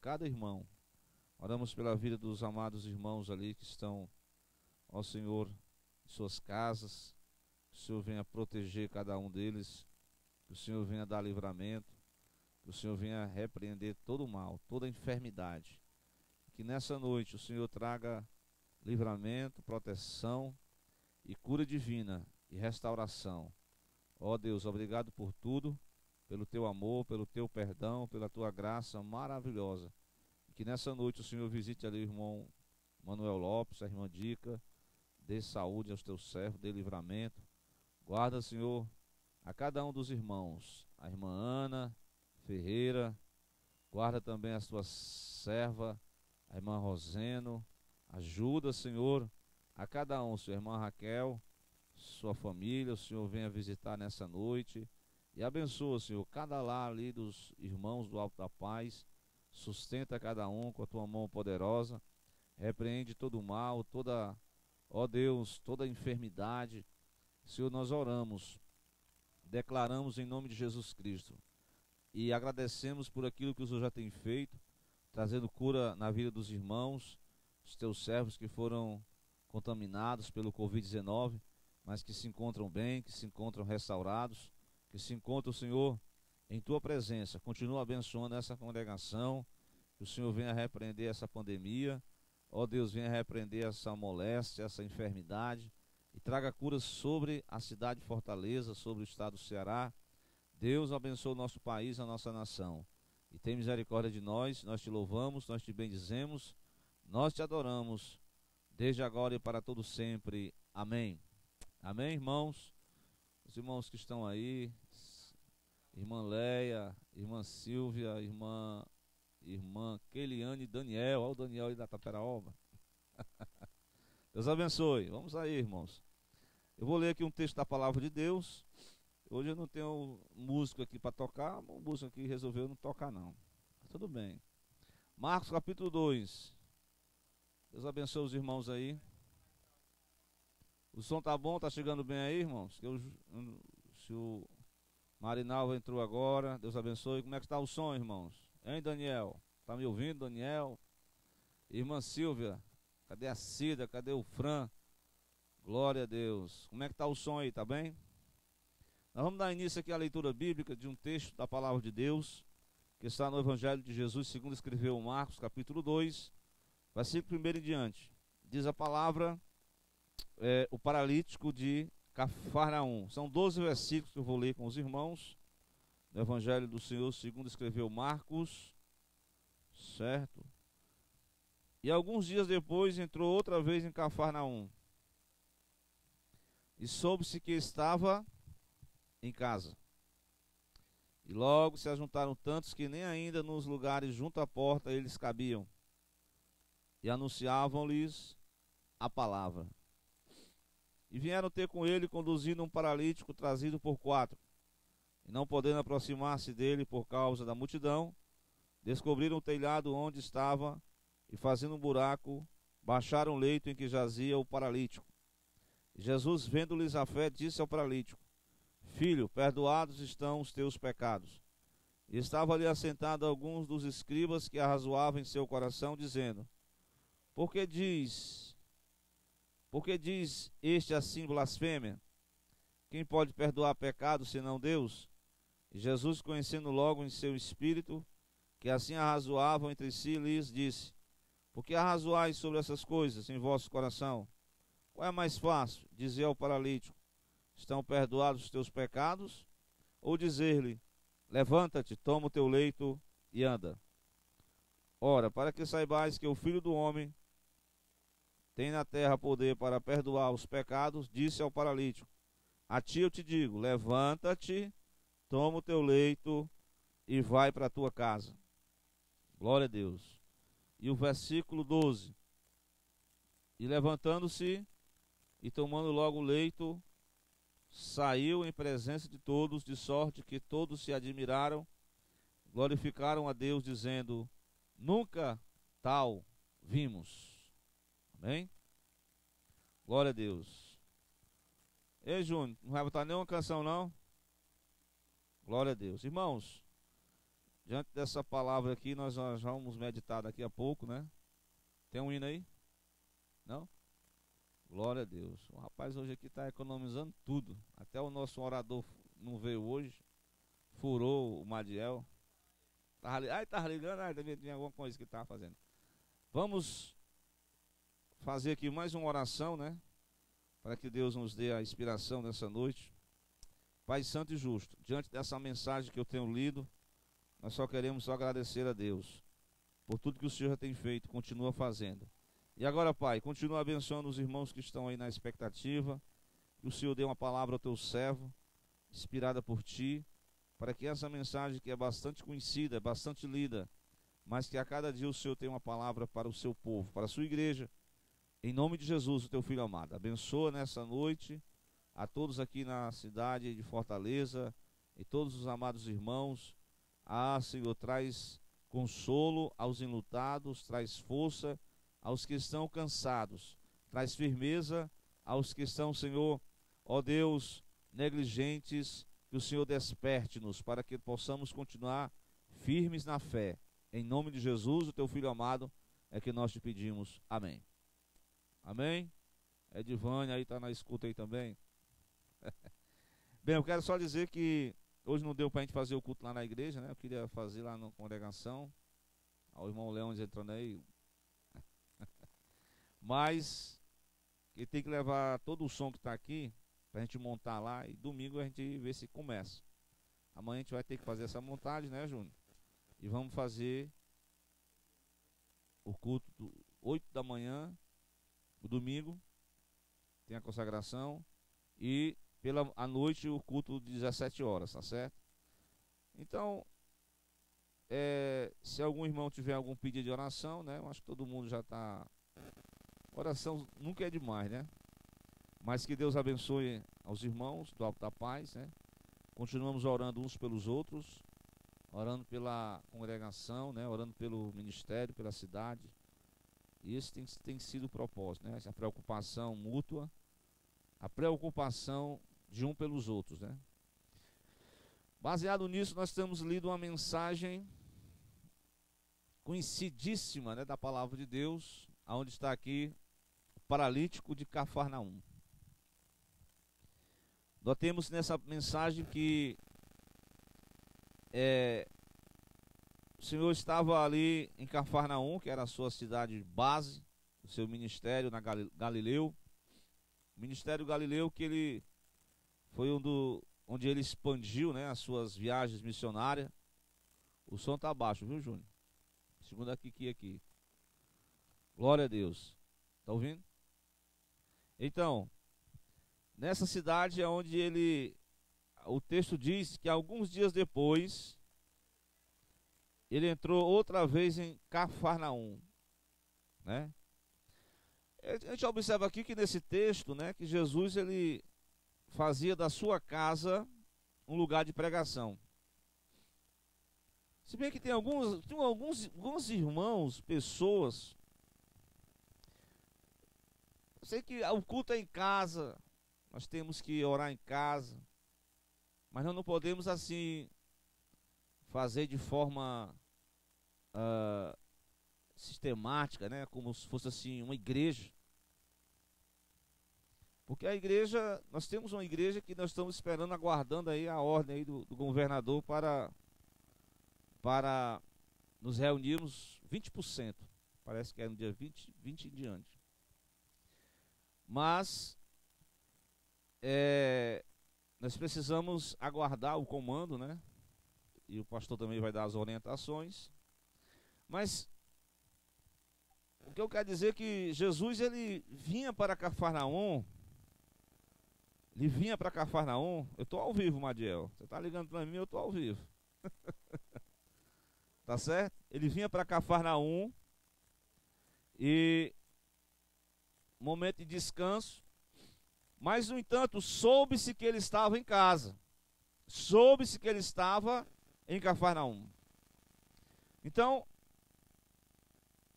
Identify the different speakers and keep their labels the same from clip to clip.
Speaker 1: cada irmão. Oramos pela vida dos amados irmãos ali que estão, ó Senhor, em suas casas. Que o Senhor venha proteger cada um deles, que o Senhor venha dar livramento, que o Senhor venha repreender todo o mal, toda a enfermidade. Que nessa noite o Senhor traga livramento, proteção e cura divina e restauração. Ó Deus, obrigado por tudo, pelo teu amor, pelo teu perdão, pela tua graça maravilhosa. E que nessa noite o Senhor visite ali o irmão Manuel Lopes, a irmã Dica, dê saúde aos teus servos, dê livramento. Guarda, Senhor, a cada um dos irmãos, a irmã Ana Ferreira, guarda também a tua serva, a irmã Roseno. Ajuda, Senhor, a cada um, sua irmã Raquel, sua família. O Senhor venha visitar nessa noite e abençoa, Senhor, cada lar ali dos irmãos do Alto da Paz. Sustenta cada um com a tua mão poderosa. Repreende todo o mal, toda, ó Deus, toda enfermidade. Senhor, nós oramos, declaramos em nome de Jesus Cristo e agradecemos por aquilo que o Senhor já tem feito, trazendo cura na vida dos irmãos, os teus servos que foram contaminados pelo Covid-19, mas que se encontram bem, que se encontram restaurados, que se encontram, Senhor, em tua presença. Continua abençoando essa congregação, que o Senhor venha repreender essa pandemia, ó Deus, venha repreender essa moléstia, essa enfermidade, e traga curas sobre a cidade de Fortaleza, sobre o estado do Ceará. Deus abençoe o nosso país, a nossa nação, e tem misericórdia de nós. Nós te louvamos, nós te bendizemos, nós te adoramos, desde agora e para todo sempre. Amém. Amém, irmãos? Os irmãos que estão aí, irmã Leia, irmã Silvia, irmã Keliane e Daniel. Olha o Daniel aí da Taperaoba. Deus abençoe. Vamos aí, irmãos. Eu vou ler aqui um texto da palavra de Deus. Hoje eu não tenho músico aqui para tocar. O músico aqui resolveu não tocar não. Tudo bem. Marcos capítulo 2. Deus abençoe os irmãos aí. O som tá bom? Tá chegando bem aí, irmãos? Se o Marinalva entrou agora. Deus abençoe. Como é que está o som, irmãos? Hein, Daniel? Tá me ouvindo, Daniel? Irmã Silvia? Cadê a Cida? Cadê o Fran? Glória a Deus. Como é que está o som aí? Tá bem? Nós vamos dar início aqui à leitura bíblica de um texto da palavra de Deus, que está no Evangelho de Jesus, segundo escreveu Marcos, capítulo 2, versículo 1 em diante. Diz a palavra, o paralítico de Cafarnaum. São 12 versículos que eu vou ler com os irmãos, no Evangelho do Senhor, segundo escreveu Marcos, certo? E alguns dias depois entrou outra vez em Cafarnaum. E soube-se que estava em casa. E logo se ajuntaram tantos que nem ainda nos lugares junto à porta eles cabiam. E anunciavam-lhes a palavra. E vieram ter com ele, conduzindo um paralítico trazido por 4. E não podendo aproximar-se dele por causa da multidão, descobriram o telhado onde estava, e fazendo um buraco, baixaram o leito em que jazia o paralítico. E Jesus, vendo-lhes a fé, disse ao paralítico: Filho, perdoados estão os teus pecados. E estava ali assentado alguns dos escribas que arrazoavam em seu coração, dizendo: Por que diz este assim blasfêmia? Quem pode perdoar pecados senão Deus? E Jesus, conhecendo logo em seu espírito que assim arrazoavam entre si, lhes disse: Por que arrazoais sobre essas coisas em vosso coração? Qual é mais fácil, dizer ao paralítico: Estão perdoados os teus pecados? Ou dizer-lhe: Levanta-te, toma o teu leito e anda? Ora, para que saibais que o Filho do Homem tem na terra poder para perdoar os pecados, disse ao paralítico: A ti eu te digo, levanta-te, toma o teu leito e vai para a tua casa. Glória a Deus. E o versículo 12. E levantando-se e tomando logo o leito, saiu em presença de todos, de sorte que todos se admiraram, glorificaram a Deus, dizendo: Nunca tal vimos. Amém? Glória a Deus. Ei, Júnior, não vai botar nenhuma canção não? Glória a Deus. Irmãos, diante dessa palavra aqui, nós vamos meditar daqui a pouco, né? Tem um hino aí? Não? Glória a Deus. O rapaz hoje aqui está economizando tudo. Até o nosso orador não veio hoje. Furou o Madiel. Estava ligando, devia ter alguma coisa que estava fazendo. Vamos fazer aqui mais uma oração, né? Para que Deus nos dê a inspiração nessa noite. Pai Santo e Justo, diante dessa mensagem que eu tenho lido, nós só queremos agradecer a Deus por tudo que o Senhor já tem feito, continua fazendo. E agora, Pai, continua abençoando os irmãos que estão aí na expectativa, que o Senhor dê uma palavra ao teu servo, inspirada por Ti, para que essa mensagem que é bastante conhecida, bastante lida, mas que a cada dia o Senhor tem uma palavra para o seu povo, para a sua igreja, em nome de Jesus, o teu filho amado. Abençoa nessa noite a todos aqui na cidade de Fortaleza e todos os amados irmãos. Senhor, traz consolo aos enlutados, traz força aos que estão cansados, traz firmeza aos que estão, Senhor, ó Deus, negligentes. Que o Senhor desperte-nos para que possamos continuar firmes na fé. Em nome de Jesus, o teu filho amado, é que nós te pedimos. Amém. Amém? Edivânia aí está na escuta aí também. Bem, eu quero só dizer que hoje não deu para a gente fazer o culto lá na igreja, né? Eu queria fazer lá na congregação. O irmão Leão entrando aí. Mas que tem que levar todo o som que está aqui para a gente montar lá, e domingo a gente vê se começa. Amanhã a gente vai ter que fazer essa montagem, né, Júnior? E vamos fazer o culto do 8 da manhã, o domingo, tem a consagração, e à noite o culto de 17 horas, tá certo? Então, se algum irmão tiver algum pedido de oração, né, eu acho que todo mundo já está... Oração nunca é demais, né? Mas que Deus abençoe aos irmãos do Alto da Paz, né? Continuamos orando uns pelos outros, orando pela congregação, né? Orando pelo ministério, pela cidade. E esse tem sido o propósito, né? Essa preocupação mútua, a preocupação de um pelos outros, né? Baseado nisso, nós temos lido uma mensagem conhecidíssima, né, da palavra de Deus, aonde está aqui o paralítico de Cafarnaum. Nós temos nessa mensagem que o Senhor estava ali em Cafarnaum, que era a sua cidade base, o seu ministério na Galileu. O ministério Galileu que ele foi onde ele expandiu, né, as suas viagens missionárias. O som está baixo, viu, Júnior? Segundo a Kiki aqui. Glória a Deus. Está ouvindo? Então, nessa cidade é onde o texto diz que alguns dias depois, ele entrou outra vez em Cafarnaum, né? A gente observa aqui que nesse texto, né, que Jesus ele fazia da sua casa um lugar de pregação. Se bem que tem alguns irmãos, pessoas, eu sei que o culto é em casa, nós temos que orar em casa, mas nós não podemos assim fazer de forma sistemática, né? Como se fosse assim uma igreja. Porque a igreja, nós temos uma igreja que nós estamos esperando, aguardando aí a ordem aí do governador para nos reunirmos 20%. Parece que é no dia 20 em diante. Mas nós precisamos aguardar o comando, né? E o pastor também vai dar as orientações. Mas o que eu quero dizer é que Jesus ele vinha para Cafarnaum. Ele vinha para Cafarnaum. Eu estou ao vivo, Madiel. Você está ligando para mim, eu estou ao vivo. Tá certo? Ele vinha para Cafarnaum. E momento de descanso. Mas, no entanto, soube-se que ele estava em casa. Soube-se que ele estava em Cafarnaum. Então,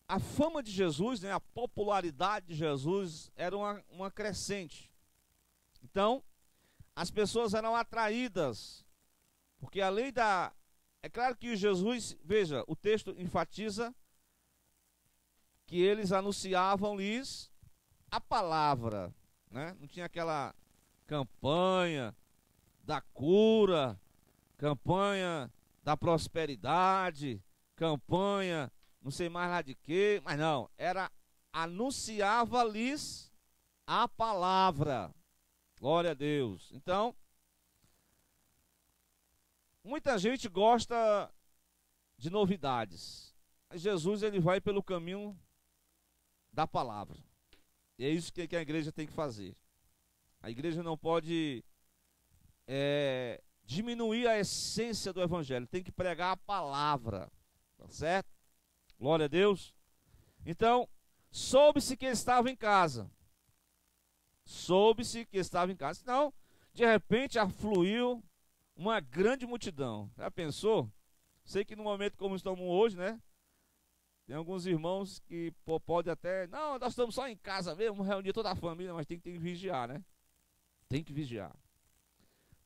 Speaker 1: a fama de Jesus, né, a popularidade de Jesus era uma crescente. Então, as pessoas eram atraídas, porque além da é claro que Jesus, veja, o texto enfatiza que eles anunciavam-lhes a palavra, né? Não tinha aquela campanha da cura, campanha da prosperidade, campanha não sei mais lá de quê, mas não, era anunciava-lhes a palavra. Glória a Deus. Então, muita gente gosta de novidades. Mas Jesus, ele vai pelo caminho da palavra. E é isso que a igreja tem que fazer. A igreja não pode diminuir a essência do evangelho. Tem que pregar a palavra. Tá certo? Glória a Deus. Então, soube-se que ele estava em casa. Soube-se que estava em casa. Então, de repente, afluiu uma grande multidão. Já pensou? Sei que no momento como estamos hoje, né? Tem alguns irmãos que podem até... Não, nós estamos só em casa mesmo, vamos reunir toda a família, mas tem que vigiar, né? Tem que vigiar.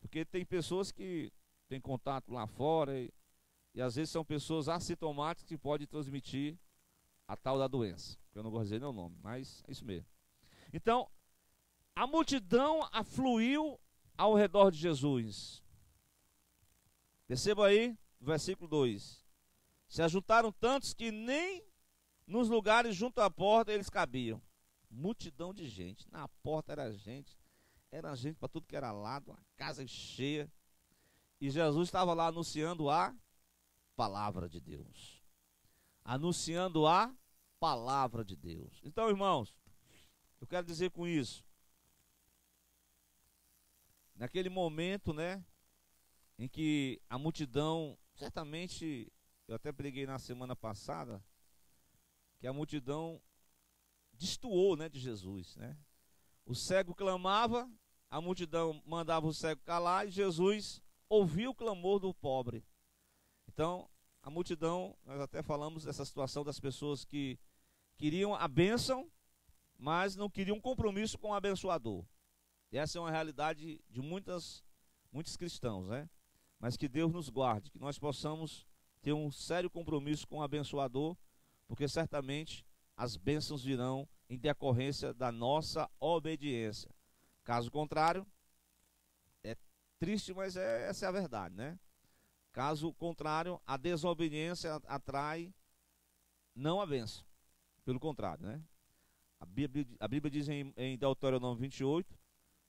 Speaker 1: Porque tem pessoas que têm contato lá fora e às vezes são pessoas assintomáticas que podem transmitir a tal da doença. Eu não vou dizer nem o nome, mas é isso mesmo. Então, a multidão afluiu ao redor de Jesus. Perceba aí, versículo 2. Se ajuntaram tantos que nem nos lugares junto à porta eles cabiam. Multidão de gente. Na porta era gente para tudo que era lado, uma casa cheia. E Jesus estava lá anunciando a palavra de Deus. Anunciando a palavra de Deus. Então, irmãos, eu quero dizer com isso, naquele momento, né, em que a multidão, certamente, eu até preguei na semana passada, que a multidão destoou, né, de Jesus, né? O cego clamava, a multidão mandava o cego calar e Jesus ouviu o clamor do pobre. Então, a multidão, nós até falamos dessa situação das pessoas que queriam a bênção, mas não queriam compromisso com o abençoador. E essa é uma realidade de muitos cristãos, né? Mas que Deus nos guarde, que nós possamos ter um sério compromisso com o abençoador, porque certamente as bênçãos virão em decorrência da nossa obediência. Caso contrário, é triste, mas essa é a verdade, né? Caso contrário, a desobediência atrai não a bênção, pelo contrário, né? A Bíblia diz em Deuteronômio 28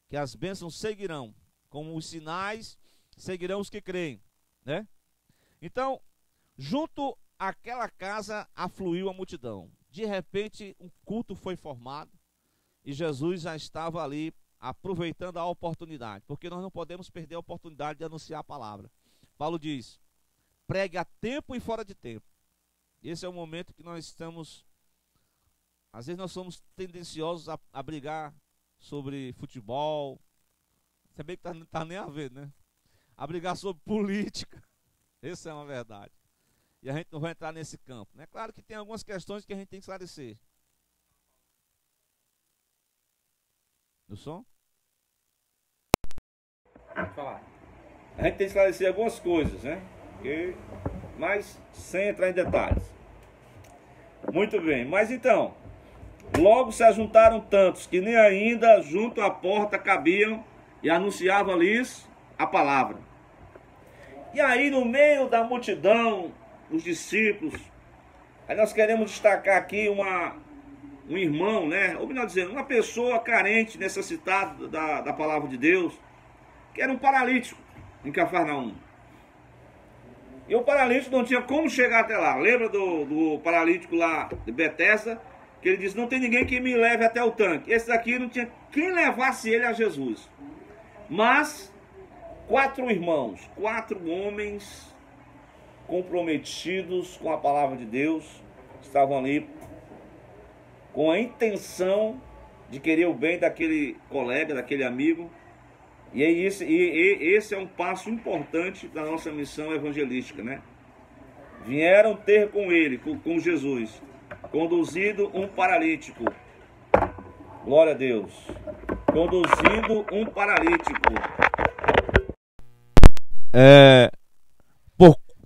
Speaker 1: que as bênçãos seguirão, como os sinais seguirão os que creem, né? Então, junto àquela casa afluiu a multidão. De repente, um culto foi formado e Jesus já estava ali aproveitando a oportunidade, porque nós não podemos perder a oportunidade de anunciar a palavra. Paulo diz: pregue a tempo e fora de tempo. Esse é o momento que nós estamos, às vezes nós somos tendenciosos a brigar sobre futebol, se bem que não está nem a ver, né? A brigar sobre política. Essa é uma verdade. E a gente não vai entrar nesse campo, né? Claro que tem algumas questões que a gente tem que esclarecer. No som? Pode falar. A gente tem que esclarecer algumas coisas, né? Mas sem entrar em detalhes. Muito bem, mas então, logo se ajuntaram tantos que nem ainda junto à porta cabiam e anunciavam-lhes a palavra. E aí, no meio da multidão, os discípulos, aí nós queremos destacar aqui um irmão, né? Ou melhor dizendo, uma pessoa carente, necessitada da palavra de Deus, que era um paralítico em Cafarnaum. E o paralítico não tinha como chegar até lá. Lembra do paralítico lá de Betesda? Que ele disse: não tem ninguém que me leve até o tanque. Esse daqui não tinha quem levasse ele a Jesus. Mas 4 irmãos, 4 homens comprometidos com a palavra de Deus, estavam ali com a intenção de querer o bem daquele colega, daquele amigo. E esse é um passo importante da nossa missão evangelística, né? Vieram ter com ele, com Jesus, conduzindo um paralítico. Glória a Deus. Conduzindo um paralítico.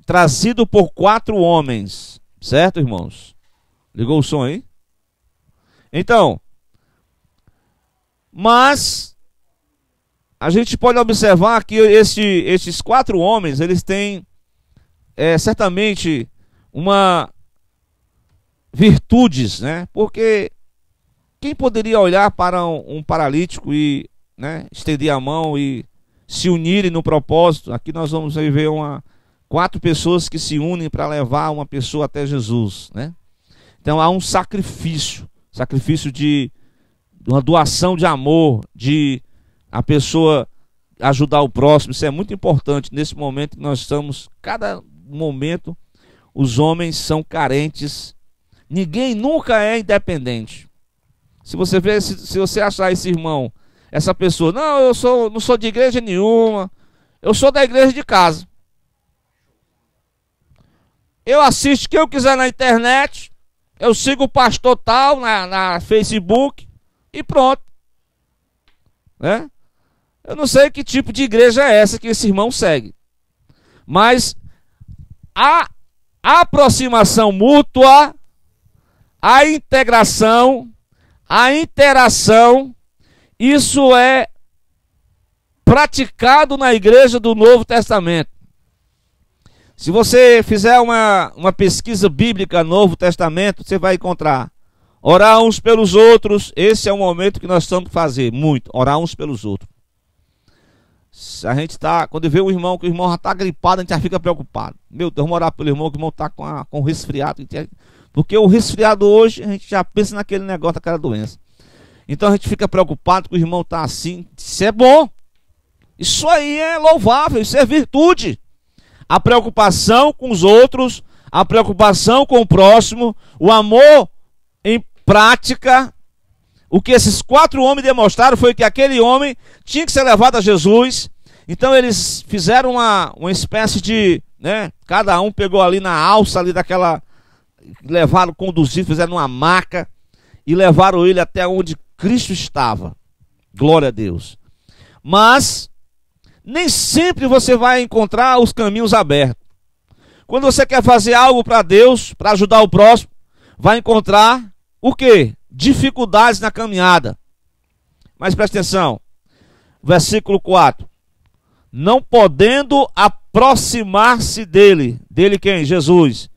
Speaker 1: trazido por 4 homens. Certo, irmãos? Ligou o som aí? Então, mas a gente pode observar que esses 4 homens, eles têm certamente virtudes, né? Porque quem poderia olhar para um paralítico e, né, estender a mão e se unirem no propósito? Aqui nós vamos ver 4 pessoas que se unem para levar uma pessoa até Jesus, né? Então há um sacrifício de uma doação de amor, de a pessoa ajudar o próximo. Isso é muito importante nesse momento que nós estamos. Cada momento os homens são carentes. Ninguém nunca é independente. Se você vê, se você achar esse irmão, essa pessoa, não, não sou de igreja nenhuma, eu sou da igreja de casa. Eu assisto o que eu quiser na internet, eu sigo o pastor tal na Facebook e pronto, né? Eu não sei que tipo de igreja é essa que esse irmão segue, mas a aproximação mútua, a integração, a interação, isso é praticado na igreja do Novo Testamento. Se você fizer uma pesquisa bíblica no Novo Testamento, você vai encontrar orar uns pelos outros. Esse é o momento que nós temos que fazer, muito, orar uns pelos outros. A gente está, quando vê o irmão, que o irmão já está gripado, a gente já fica preocupado. Meu Deus, vamos orar pelo irmão, que o irmão está com resfriado. Porque o resfriado hoje, a gente já pensa naquele negócio, daquela doença. Então a gente fica preocupado que o irmão está assim. Isso é bom. Isso aí é louvável, isso é virtude. A preocupação com os outros, a preocupação com o próximo, o amor em prática. O que esses 4 homens demonstraram foi que aquele homem tinha que ser levado a Jesus. Então eles fizeram uma espécie de, né, cada um pegou ali na alça ali daquela, levaram, conduziram, fizeram uma maca e levaram ele até onde Cristo estava. Glória a Deus. Mas nem sempre você vai encontrar os caminhos abertos. Quando você quer fazer algo para Deus, para ajudar o próximo, vai encontrar o quê? Dificuldades na caminhada. Mas presta atenção. Versículo 4. Não podendo aproximar-se dele. Dele quem? Jesus.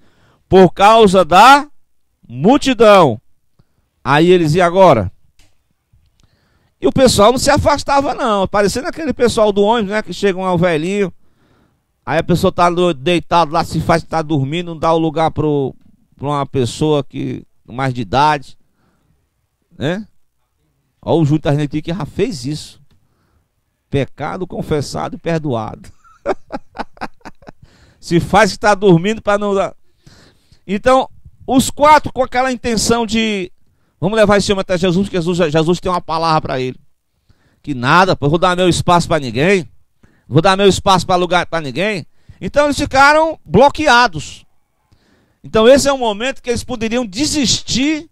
Speaker 1: Por causa da multidão. Aí eles, e agora? E o pessoal não se afastava não, parecendo aquele pessoal do ônibus, né, que chegam ao velhinho, aí a pessoa está deitada lá, se faz que está dormindo, não dá o lugar para uma pessoa que mais de idade, né? Olha o Júlio tá aqui que já fez isso. Pecado confessado e perdoado. Se faz que está dormindo para não dar. Então, os 4 com aquela intenção de vamos levar esse homem até Jesus, porque Jesus tem uma palavra para ele. Que nada, eu vou dar meu espaço para ninguém. Vou dar meu espaço para lugar para ninguém. Então eles ficaram bloqueados. Então esse é um momento que eles poderiam desistir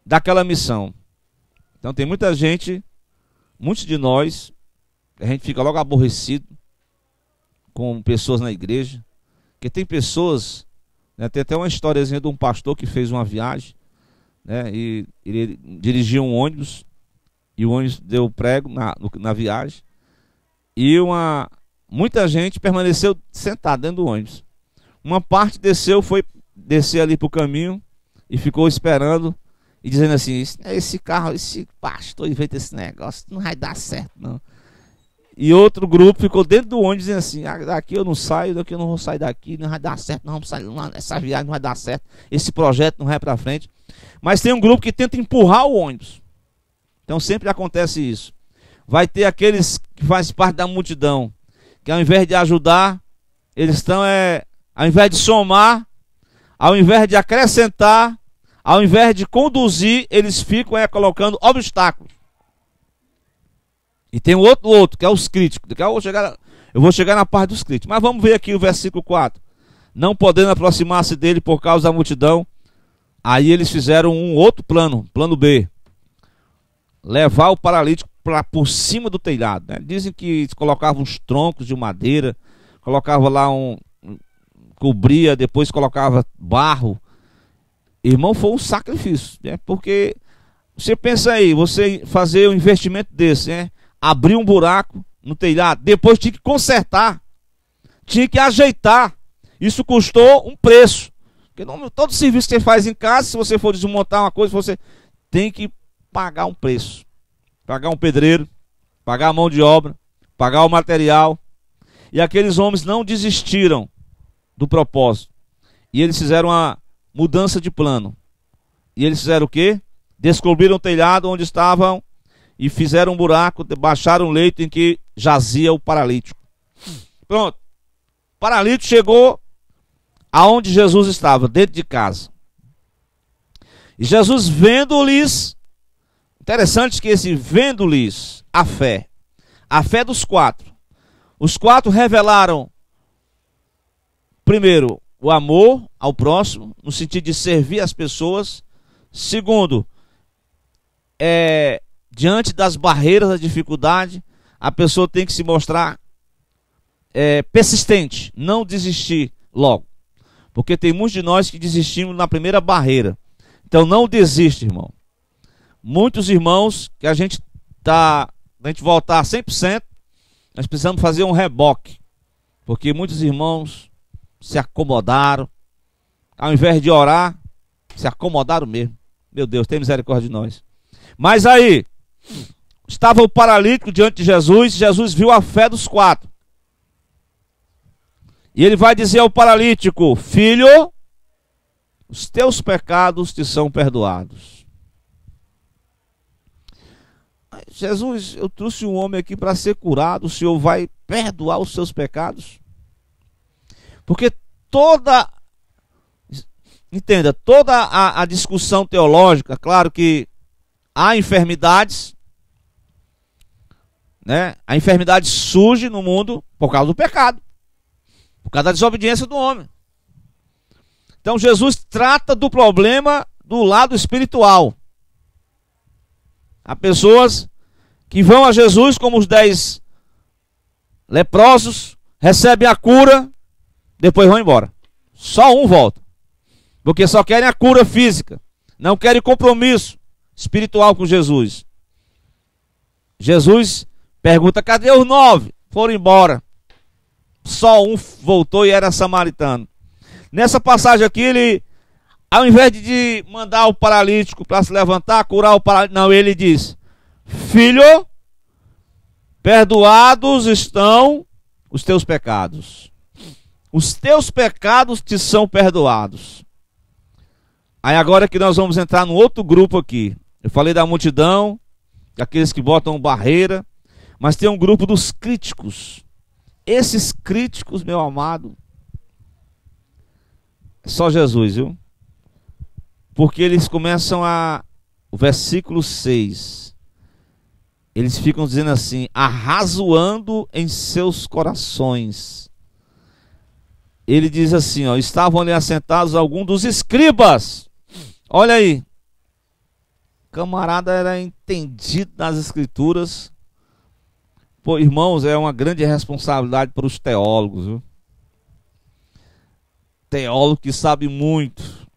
Speaker 1: daquela missão. Então tem muita gente, muitos de nós, a gente fica logo aborrecido com pessoas na igreja. Porque tem pessoas, né, tem até uma historiazinha de um pastor que fez uma viagem, né, e ele dirigia um ônibus e o ônibus deu prego na viagem e muita gente permaneceu sentada dentro do ônibus. Uma parte foi descer ali para o caminho e ficou esperando e dizendo assim, esse pastor inventa esse negócio, não vai dar certo não. E outro grupo ficou dentro do ônibus dizendo assim, daqui eu não saio, daqui eu não vou sair daqui, não vai dar certo, não vamos sair, essa viagem não vai dar certo, esse projeto não vai para frente. Mas tem um grupo que tenta empurrar o ônibus. Então sempre acontece isso. Vai ter aqueles que fazem parte da multidão, que ao invés de ajudar, eles estão, ao invés de somar, ao invés de acrescentar, ao invés de conduzir, eles ficam colocando obstáculos. E tem o outro, que é os críticos. Eu vou chegar na parte dos críticos. Mas vamos ver aqui o versículo 4. Não podendo aproximar-se dele por causa da multidão, aí eles fizeram um outro plano B. Levar o paralítico por cima do telhado, né? Dizem que colocavam uns troncos de madeira, colocavam lá cobria, depois colocava barro. Irmão, foi um sacrifício, né? Porque você pensa aí, você fazer um investimento desse, né? Abrir um buraco no telhado, depois tinha que consertar, tinha que ajeitar. Isso custou um preço. Porque não, todo serviço que você faz em casa, se você for desmontar uma coisa, você tem que pagar um preço. Pagar um pedreiro, pagar a mão de obra, pagar o material. E aqueles homens não desistiram do propósito. E eles fizeram uma mudança de plano. E eles fizeram o quê? Descobriram o telhado onde estavam e fizeram um buraco, baixaram o leito em que jazia o paralítico. Pronto. O paralítico chegou aonde Jesus estava, dentro de casa. E Jesus vendo-lhes, interessante que esse vendo-lhes, a fé dos quatro. Os quatro revelaram, primeiro, o amor ao próximo, no sentido de servir as pessoas. Segundo, diante das barreiras da dificuldade, a pessoa tem que se mostrar persistente, não desistir logo. Porque tem muitos de nós que desistimos na primeira barreira. Então não desiste, irmão. Muitos irmãos que a gente voltar a 100%, nós precisamos fazer um reboque. Porque muitos irmãos se acomodaram. Ao invés de orar, se acomodaram mesmo. Meu Deus, tem misericórdia de nós. Mas aí, estava o paralítico diante de Jesus. Jesus viu a fé dos quatro. E ele vai dizer ao paralítico: filho, os teus pecados te são perdoados. Jesus, eu trouxe um homem aqui para ser curado, o Senhor vai perdoar os seus pecados? Porque toda a discussão teológica, claro que há enfermidades, né? A enfermidade surge no mundo por causa do pecado, por causa da desobediência do homem. Então Jesus trata do problema do lado espiritual. Há pessoas que vão a Jesus como os 10 leprosos, recebem a cura, depois vão embora. Só um volta. Porque só querem a cura física. Não querem compromisso espiritual com Jesus. Jesus pergunta: cadê os 9? Foram embora. Só um voltou e era samaritano. Nessa passagem aqui, ele, ao invés de mandar o paralítico para se levantar, curar o paralítico, não, ele diz: filho, perdoados estão os teus pecados. Os teus pecados te são perdoados. Aí agora que nós vamos entrar num outro grupo aqui. Eu falei da multidão, daqueles que botam barreira, mas tem um grupo dos críticos. Esses críticos, meu amado, é só Jesus, viu? Porque eles começam o versículo 6. Eles ficam dizendo assim: arrazoando em seus corações. Ele diz assim, ó: estavam ali assentados alguns dos escribas. Olha aí. Camarada era entendido nas escrituras. Pô, irmãos, é uma grande responsabilidade para os teólogos, viu? Teólogo que sabe muito.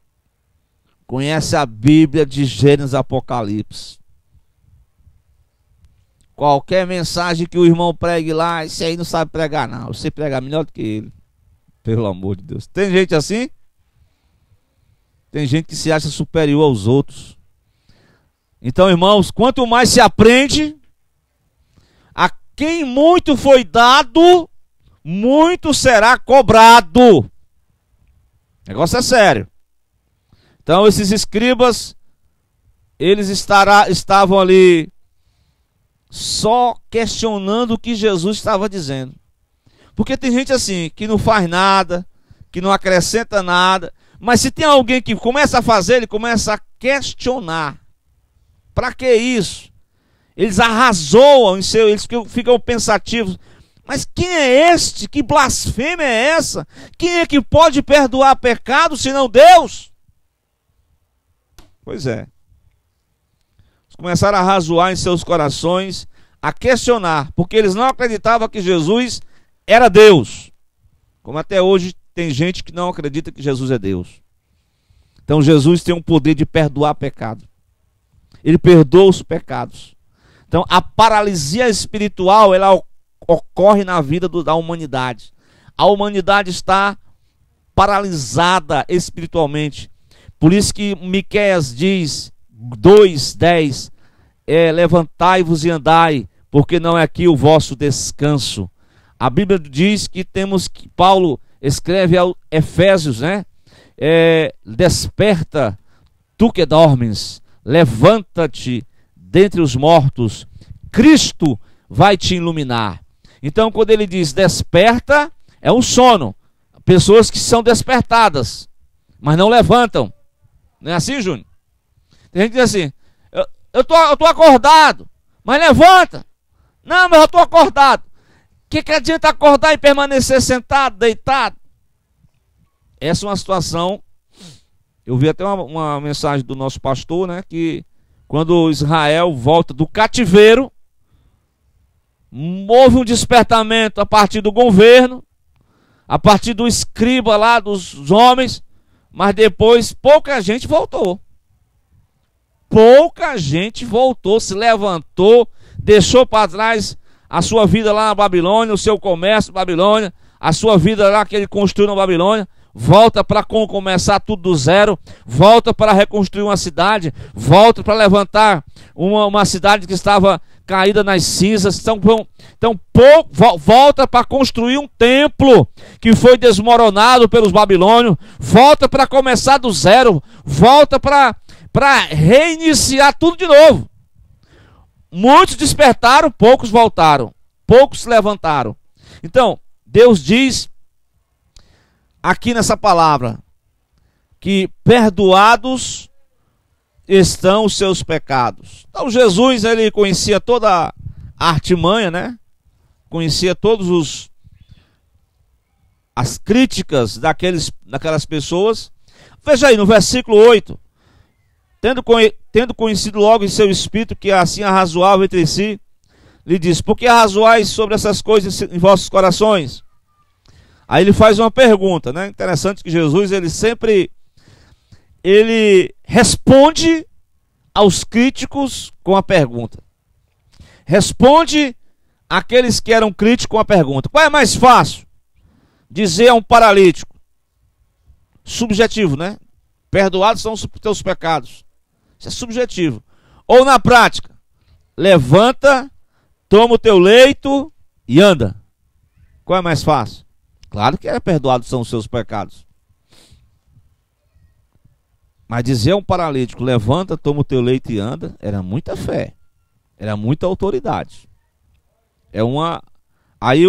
Speaker 1: Conhece a Bíblia de Gênesis a Apocalipse. Qualquer mensagem que o irmão pregue lá, esse aí não sabe pregar não. Você prega melhor do que ele. Pelo amor de Deus. Tem gente assim? Tem gente que se acha superior aos outros. Então, irmãos, quanto mais se aprende, a quem muito foi dado, muito será cobrado. O negócio é sério. Então, esses escribas, eles estavam ali só questionando o que Jesus estava dizendo. Porque tem gente assim, que não faz nada, que não acrescenta nada, mas se tem alguém que começa a fazer, ele começa a questionar. Para que isso? Eles arrazoam em seu, eles ficam pensativos. Mas quem é este? Que blasfêmia é essa? Quem é que pode perdoar pecado senão Deus? Pois é. Eles começaram a arrazoar em seus corações, a questionar, porque eles não acreditavam que Jesus era Deus, como até hoje tem gente que não acredita que Jesus é Deus. Então Jesus tem um poder de perdoar pecado. Ele perdoa os pecados. Então a paralisia espiritual, ela ocorre na vida da humanidade. A humanidade está paralisada espiritualmente. Por isso que Miqueias diz, 2:10, levantai-vos e andai, porque não é aqui o vosso descanso. A Bíblia diz que Paulo escreve aos Efésios, né? Desperta, tu que dormes, levanta-te dentre os mortos, Cristo vai te iluminar. Então quando ele diz desperta, é um sono. Pessoas que são despertadas, mas não levantam. Não é assim, Júnior? Tem gente que diz assim, eu tô acordado, mas levanta. Não, mas eu estou acordado. O que adianta acordar e permanecer sentado, deitado? Essa é uma situação. Eu vi até uma mensagem do nosso pastor, né? Que quando Israel volta do cativeiro, houve um despertamento a partir do governo, a partir do escriba lá, dos homens, mas depois pouca gente voltou. Pouca gente voltou, se levantou, deixou para trás a sua vida lá na Babilônia, o seu comércio na Babilônia, a sua vida lá que ele construiu na Babilônia, volta para começar tudo do zero, volta para reconstruir uma cidade, volta para levantar uma cidade que estava caída nas cinzas, volta para construir um templo que foi desmoronado pelos babilônios, volta para começar do zero, volta para reiniciar tudo de novo. Muitos despertaram, poucos voltaram, poucos se levantaram. Então, Deus diz aqui nessa palavra que perdoados estão os seus pecados. Então Jesus, ele conhecia toda a artimanha, né? Conhecia todos as críticas daquelas pessoas. Veja aí no versículo 8. Tendo conhecido logo em seu espírito que assim arrazoável entre si, lhe diz: por que arrazoais sobre essas coisas em vossos corações? Aí ele faz uma pergunta, né? Interessante que Jesus, ele responde aos críticos com a pergunta. Responde àqueles que eram críticos com a pergunta. Qual é mais fácil? Dizer a um paralítico, subjetivo, né? Perdoados são os teus pecados. Isso é subjetivo. Ou na prática, levanta, toma o teu leito e anda. Qual é mais fácil? Claro que perdoados são os seus pecados. Mas dizer a um paralítico, levanta, toma o teu leito e anda, era muita fé. Era muita autoridade. Aí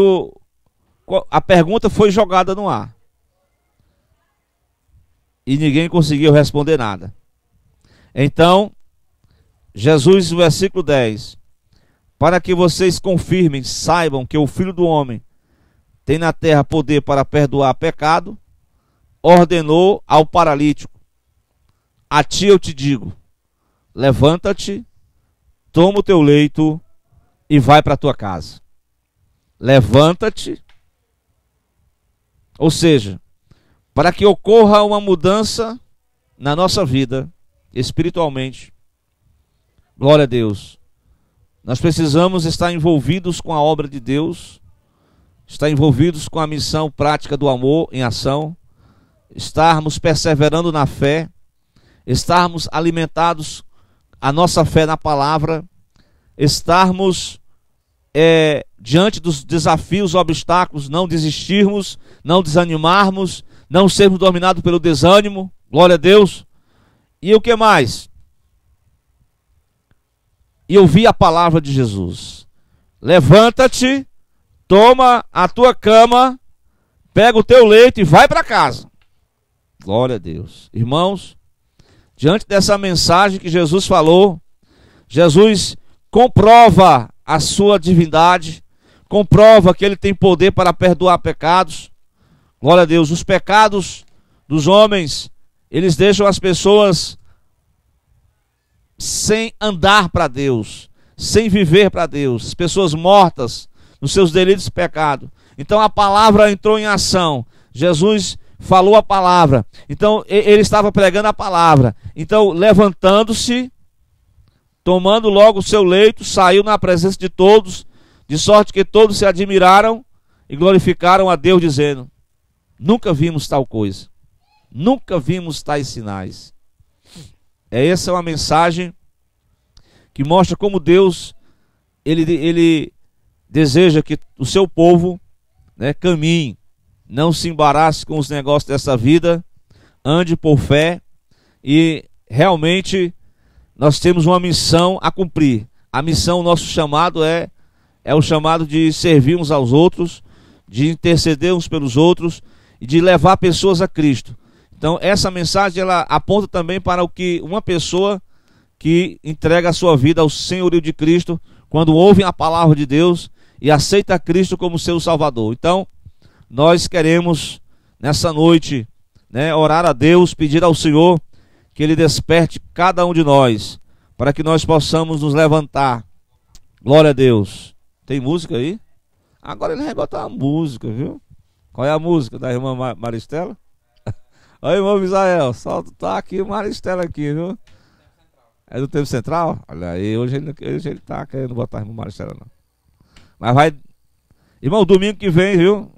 Speaker 1: a pergunta foi jogada no ar. E ninguém conseguiu responder nada. Então, Jesus, no versículo 10, para que vocês confirmem, saibam que o Filho do Homem tem na terra poder para perdoar pecado, ordenou ao paralítico: a ti eu te digo, levanta-te, toma o teu leito e vai para a tua casa. Levanta-te. Ou seja, para que ocorra uma mudança na nossa vida, espiritualmente, glória a Deus, nós precisamos estar envolvidos com a obra de Deus, estar envolvidos com a missão prática do amor em ação, estarmos perseverando na fé, estarmos alimentados a nossa fé na palavra, estarmos diante dos desafios, obstáculos, não desistirmos, não desanimarmos, não sermos dominados pelo desânimo, glória a Deus. E o que mais? E eu vi a palavra de Jesus: levanta-te, toma a tua cama, pega o teu leito e vai para casa. Glória a Deus. Irmãos, diante dessa mensagem que Jesus falou, Jesus comprova a sua divindade, comprova que ele tem poder para perdoar pecados. Glória a Deus. Os pecados dos homens, eles deixam as pessoas sem andar para Deus, sem viver para Deus, as pessoas mortas nos seus delitos e pecados. Então a palavra entrou em ação. Jesus falou a palavra. Então ele estava pregando a palavra. Então, levantando-se, tomando logo o seu leito, saiu na presença de todos, de sorte que todos se admiraram e glorificaram a Deus, dizendo: nunca vimos tal coisa, nunca vimos tais sinais. Essa é uma mensagem que mostra como Deus ele deseja que o seu povo, né, caminhe, não se embarace com os negócios dessa vida, ande por fé, e realmente nós temos uma missão a cumprir. A missão, o nosso chamado é o chamado de servir uns aos outros, de interceder uns pelos outros e de levar pessoas a Cristo. Então essa mensagem ela aponta também para o que uma pessoa que entrega a sua vida ao senhorio de Cristo, quando ouve a palavra de Deus e aceita Cristo como seu Salvador. Então nós queremos nessa noite, né, orar a Deus, pedir ao Senhor que Ele desperte cada um de nós, para que nós possamos nos levantar. Glória a Deus. Tem música aí? Agora ele vai botar uma música, viu? Qual é a música da irmã Maristela? Oi, irmão Misael, solta, tá aqui Maristela aqui, viu? É do Tempo Central? Olha aí, hoje ele tá querendo botar a irmã Maristela, não. Mas vai... Irmão, domingo que vem, viu?